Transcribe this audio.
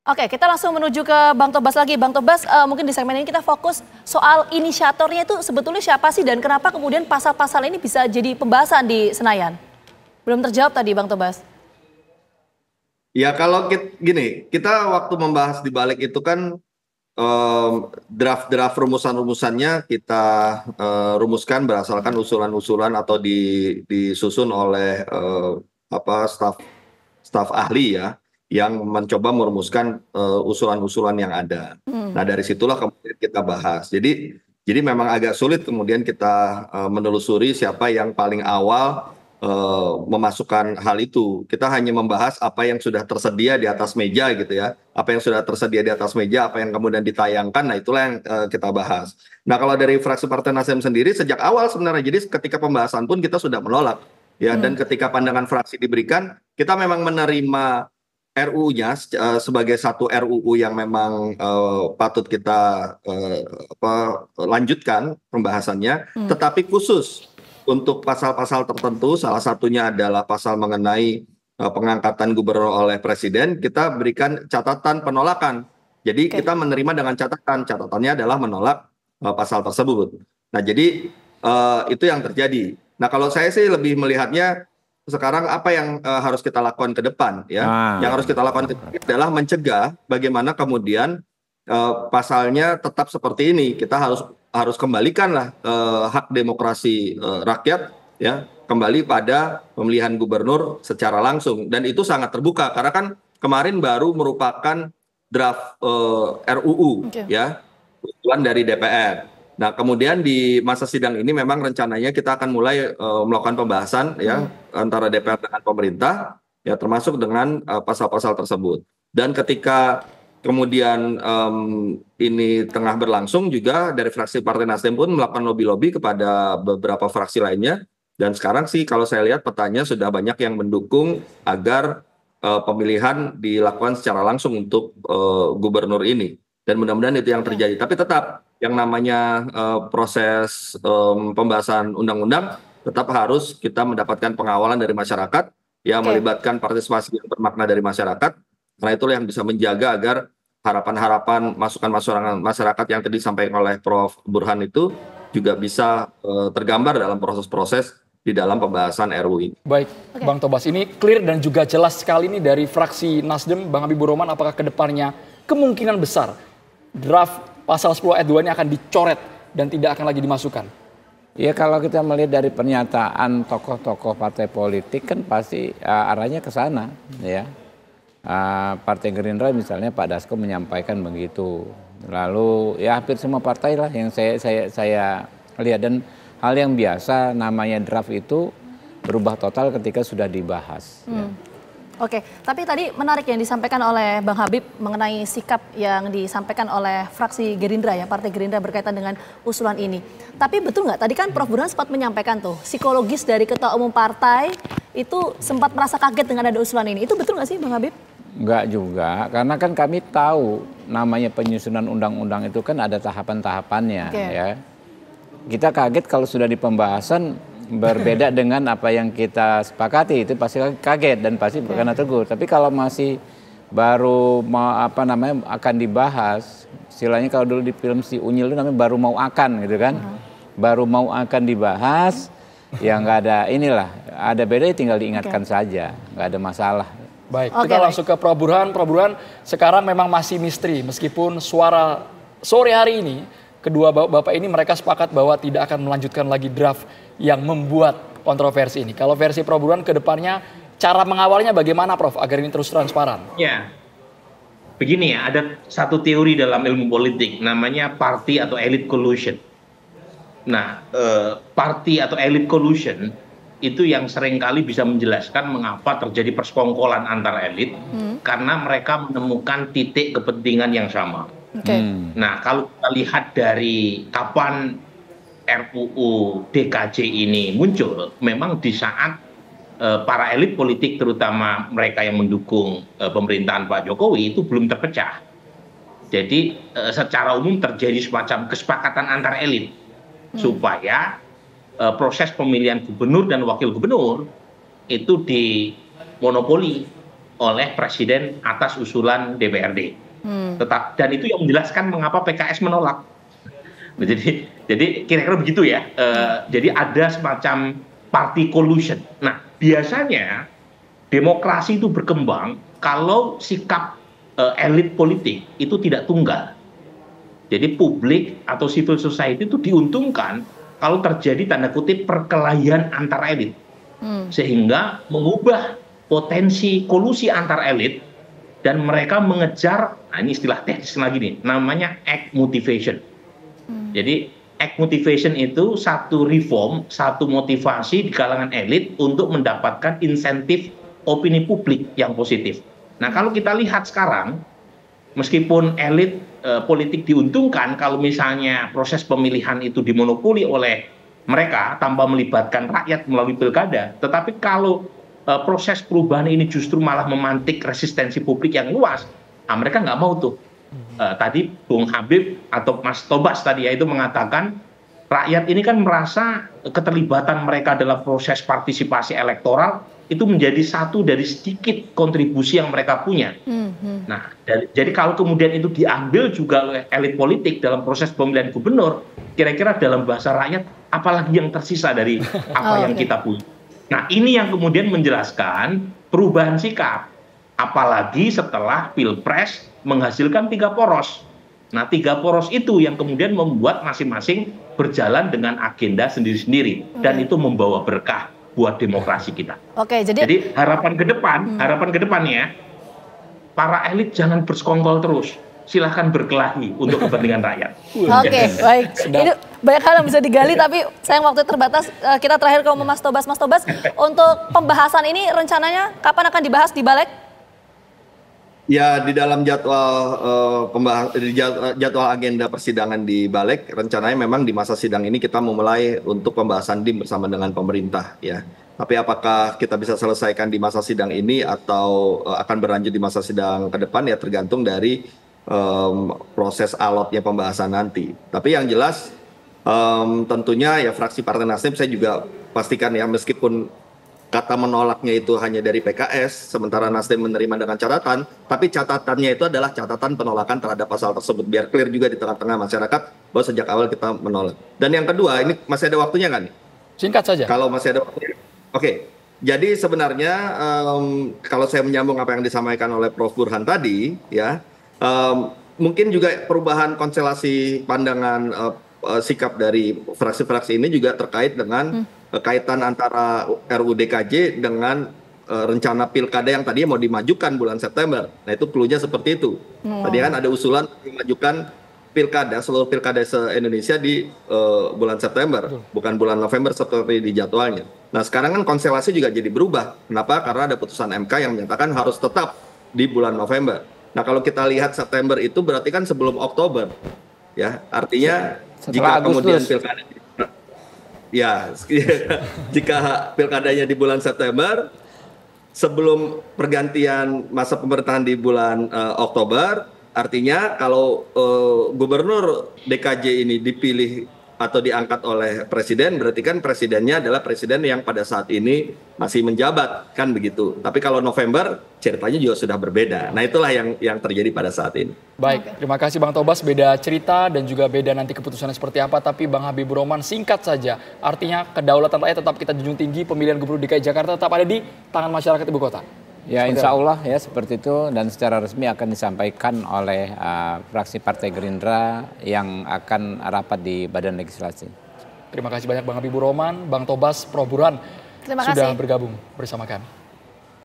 Oke, kita langsung menuju ke Bang Tobas lagi. Bang Tobas, mungkin di segmen ini kita fokus soal inisiatornya itu sebetulnya siapa sih dan kenapa kemudian pasal-pasal ini bisa jadi pembahasan di Senayan? Belum terjawab tadi Bang Tobas. Ya kalau gini, kita waktu membahas di balik itu kan draft-draft rumusan-rumusannya kita rumuskan berdasarkan usulan-usulan atau disusun oleh staf ahli ya yang mencoba merumuskan usulan-usulan yang ada. Nah dari situlah kemudian kita bahas. Jadi memang agak sulit kemudian kita menelusuri siapa yang paling awal memasukkan hal itu. Kita hanya membahas apa yang sudah tersedia di atas meja gitu ya. Apa yang sudah tersedia di atas meja, apa yang kemudian ditayangkan, nah itulah yang kita bahas. Nah kalau dari fraksi Partai Nasdem sendiri sejak awal sebenarnya, jadi ketika pembahasan pun kita sudah menolak. Ya, dan ketika pandangan fraksi diberikan, kita memang menerima RUU-nya sebagai satu RUU yang memang patut kita lanjutkan pembahasannya, tetapi khusus untuk pasal-pasal tertentu, salah satunya adalah pasal mengenai pengangkatan gubernur oleh presiden, kita berikan catatan penolakan. Jadi kita menerima dengan catatannya adalah menolak pasal tersebut. Nah jadi itu yang terjadi. Nah kalau saya sih lebih melihatnya sekarang apa yang harus kita lakukan ke depan ya. Yang harus kita lakukan ke depan adalah mencegah bagaimana kemudian pasalnya tetap seperti ini. Kita harus kembalikanlah hak demokrasi rakyat ya kembali pada pemilihan gubernur secara langsung, dan itu sangat terbuka karena kan kemarin baru merupakan draft RUU ya usulan dari DPR. Nah kemudian di masa sidang ini memang rencananya kita akan mulai melakukan pembahasan ya antara DPR dengan pemerintah ya termasuk dengan pasal-pasal tersebut. Dan ketika kemudian ini tengah berlangsung juga dari fraksi Partai Nasdem pun melakukan lobby-lobby kepada beberapa fraksi lainnya. Dan sekarang sih kalau saya lihat petanya sudah banyak yang mendukung agar pemilihan dilakukan secara langsung untuk gubernur ini. Dan mudah-mudahan itu yang terjadi. Tapi tetap yang namanya proses pembahasan undang-undang tetap harus kita mendapatkan pengawalan dari masyarakat yang melibatkan partisipasi yang bermakna dari masyarakat. Karena itulah yang bisa menjaga agar harapan-harapan masukan-masukan masyarakat yang tadi disampaikan oleh Prof. Burhan itu juga bisa tergambar dalam proses-proses di dalam pembahasan RUU ini. Baik, Bang Tobas, ini clear dan juga jelas sekali nih dari fraksi Nasdem, Bang Habibur Rahman, apakah kedepannya kemungkinan besar draft pasal 10 ayat 2 ini akan dicoret dan tidak akan lagi dimasukkan? Ya kalau kita melihat dari pernyataan tokoh-tokoh partai politik kan pasti arahnya ke sana ya. Partai Gerindra misalnya Pak Dasko menyampaikan begitu. Lalu ya hampir semua partai lah yang saya lihat, dan hal yang biasa namanya draft itu berubah total ketika sudah dibahas. Ya. Oke, tapi tadi menarik yang disampaikan oleh Bang Habib mengenai sikap yang disampaikan oleh fraksi Gerindra ya, Partai Gerindra berkaitan dengan usulan ini. Tapi betul nggak, tadi kan Prof. Burhan sempat menyampaikan tuh, psikologis dari Ketua Umum Partai itu sempat merasa kaget dengan ada usulan ini. Itu betul nggak sih Bang Habib? Enggak juga, karena kan kami tahu namanya penyusunan undang-undang itu kan ada tahapan-tahapannya ya. Kita kaget kalau sudah di pembahasan berbeda dengan apa yang kita sepakati, itu pasti kaget dan pasti karena tegur. Tapi kalau masih baru mau akan dibahas, istilahnya kalau dulu di film si Unyil itu namanya baru mau akan gitu kan. Baru mau akan dibahas, ya nggak ada inilah, ada beda tinggal diingatkan saja, nggak ada masalah. Baik, kita langsung ke Prof. Burhan. Prof. Burhan, sekarang memang masih misteri meskipun suara sore hari ini kedua bapak ini mereka sepakat bahwa tidak akan melanjutkan lagi draft yang membuat kontroversi ini. Kalau versi Prof. Burhan ke depannya cara mengawalnya bagaimana Prof agar ini terus transparan? Ya, begini ya, ada satu teori dalam ilmu politik namanya party atau elite collusion. Nah, party atau elite collusion itu yang seringkali bisa menjelaskan mengapa terjadi persekongkolan antar elit karena mereka menemukan titik kepentingan yang sama. Nah, kalau kita lihat dari kapan RUU DKJ ini muncul, memang di saat para elit politik terutama mereka yang mendukung pemerintahan Pak Jokowi itu belum terpecah. Jadi secara umum terjadi semacam kesepakatan antar elit supaya proses pemilihan gubernur dan wakil gubernur itu dimonopoli oleh Presiden atas usulan DPRD. Dan itu yang menjelaskan mengapa PKS menolak. Jadi kira-kira begitu ya. Jadi ada semacam party collusion. Nah, biasanya demokrasi itu berkembang kalau sikap elit politik itu tidak tunggal. Jadi publik atau civil society itu diuntungkan kalau terjadi tanda kutip perkelahian antar elit. Sehingga mengubah potensi kolusi antar elit dan mereka mengejar, nah ini istilah teknis lagi nih, namanya act motivation. Jadi act motivation itu satu reform, satu motivasi di kalangan elit untuk mendapatkan insentif opini publik yang positif. Nah, kalau kita lihat sekarang, meskipun elit politik diuntungkan kalau misalnya proses pemilihan itu dimonopoli oleh mereka tanpa melibatkan rakyat melalui pilkada, tetapi kalau proses perubahan ini justru malah memantik resistensi publik yang luas, nah mereka nggak mau tuh. Tadi Bung Habib atau Mas Tobas tadi ya itu mengatakan rakyat ini kan merasa keterlibatan mereka dalam proses partisipasi elektoral itu menjadi satu dari sedikit kontribusi yang mereka punya. Nah, jadi kalau kemudian itu diambil juga oleh elit politik dalam proses pemilihan gubernur, kira-kira dalam bahasa rakyat apalagi yang tersisa dari apa yang kita punya. Nah, ini yang kemudian menjelaskan perubahan sikap, apalagi setelah Pilpres menghasilkan 3 poros. Nah, 3 poros itu yang kemudian membuat masing-masing berjalan dengan agenda sendiri-sendiri, dan itu membawa berkah buat demokrasi kita. Oke, jadi harapan ke depannya, para elit jangan bersekongkol terus. Silahkan berkelahi untuk kepentingan rakyat. Oke, baik. Ini banyak hal yang bisa digali, tapi sayang waktu terbatas. Kita terakhir ke Mas Tobas. Mas Tobas, untuk pembahasan ini rencananya kapan akan dibahas di Balik? Ya, di dalam jadwal agenda persidangan di Balik, rencananya memang di masa sidang ini kita memulai untuk pembahasan DIM bersama dengan pemerintah, ya. Tapi apakah kita bisa selesaikan di masa sidang ini atau akan berlanjut di masa sidang ke depan, ya tergantung dari proses alotnya pembahasan nanti. Tapi yang jelas tentunya ya fraksi Partai Nasdem saya juga pastikan ya, meskipun kata menolaknya itu hanya dari PKS, sementara Nasdem menerima dengan catatan, tapi catatannya itu adalah catatan penolakan terhadap pasal tersebut, biar clear juga di tengah-tengah masyarakat bahwa sejak awal kita menolak. Dan yang kedua, ini masih ada waktunya kan? Singkat saja. Kalau masih ada waktunya. Oke. Jadi sebenarnya kalau saya menyambung apa yang disampaikan oleh Prof. Burhan tadi, ya, mungkin juga perubahan konstelasi pandangan sikap dari fraksi-fraksi ini juga terkait dengan kaitan antara RUU DKJ dengan rencana pilkada yang tadinya mau dimajukan bulan September. Nah, itu cluenya seperti itu. Tadi kan ada usulan memajukan pilkada, seluruh pilkada se-Indonesia di bulan September, bukan bulan November seperti di jadwalnya. Nah, sekarang kan konstelasi juga jadi berubah. Kenapa? Karena ada putusan MK yang menyatakan harus tetap di bulan November. Nah, kalau kita lihat September itu berarti kan sebelum Oktober. Ya, artinya jika kemudian pilkada ya, jika pilkadanya di bulan September, sebelum pergantian masa pemerintahan di bulan Oktober, artinya kalau gubernur DKJ ini dipilih atau diangkat oleh presiden, berarti kan presidennya adalah presiden yang pada saat ini masih menjabat, kan begitu. Tapi kalau November, ceritanya juga sudah berbeda. Nah, itulah yang terjadi pada saat ini. Baik, terima kasih Bang Tobas. Beda cerita dan juga beda nanti keputusannya seperti apa. Tapi Bang Habibur Rahman, singkat saja. Artinya kedaulatan rakyat tetap kita junjung tinggi, pemilihan gubernur DKI Jakarta tetap ada di tangan masyarakat ibu kota. Ya, insya Allah ya seperti itu, dan secara resmi akan disampaikan oleh fraksi Partai Gerindra yang akan rapat di Badan Legislasi. Terima kasih banyak Bang Habibur Rahman, Bang Tobas, Prof. Burhan sudah bergabung bersama kami.